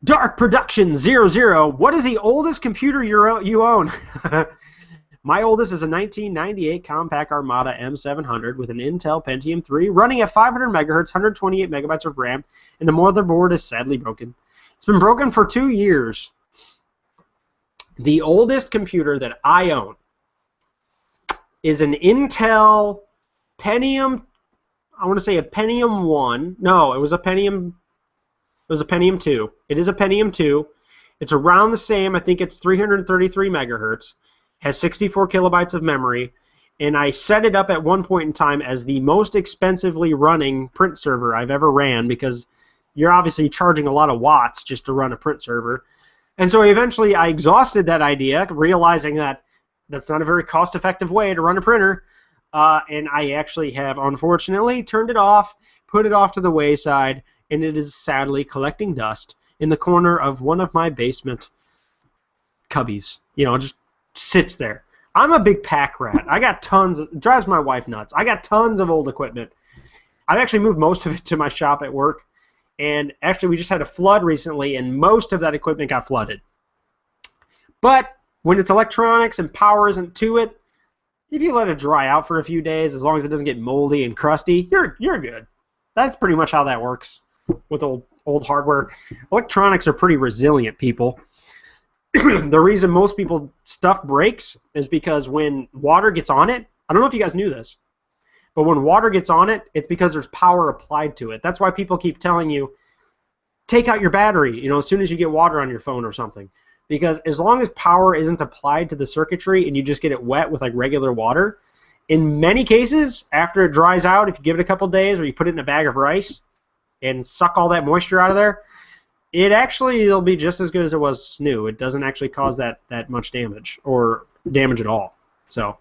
Dark Production 00. What is the oldest computer you own? My oldest is a 1998 Compaq Armada M700 with an Intel Pentium 3 running at 500 megahertz, 128 megabytes of RAM, and the motherboard is sadly broken. It's been broken for 2 years. The oldest computer that I own is an Intel Pentium, I want to say a Pentium 1. No, it was a Pentium 2. It is a Pentium 2. It's around the same. I think it's 333 megahertz. Has 64 kilobytes of memory. And I set it up at one point in time as the most expensively running print server I've ever ran, because you're obviously charging a lot of watts just to run a print server. And so eventually I exhausted that idea, realizing that that's not a very cost-effective way to run a printer. And I actually have, unfortunately, turned it off, put it off to the wayside, and it is sadly collecting dust in the corner of one of my basement cubbies. You know, just sits there. I'm a big pack rat. I got tons. It drives my wife nuts. I got tons of old equipment. I've actually moved most of it to my shop at work. And actually, we just had a flood recently, and most of that equipment got flooded. But when it's electronics and power isn't to it, if you let it dry out for a few days, as long as it doesn't get moldy and crusty, you're good. That's pretty much how that works with old hardware. Electronics are pretty resilient, people. The reason most people stuff breaks is because when water gets on it, I don't know if you guys knew this, but when water gets on it, it's because there's power applied to it. That's why people keep telling you, take out your battery, you know, as soon as you get water on your phone or something. Because as long as power isn't applied to the circuitry and you just get it wet with like regular water, in many cases, after it dries out, if you give it a couple days or you put it in a bag of rice and suck all that moisture out of there, it'll be just as good as it was new. It doesn't actually cause that much damage or damage at all. So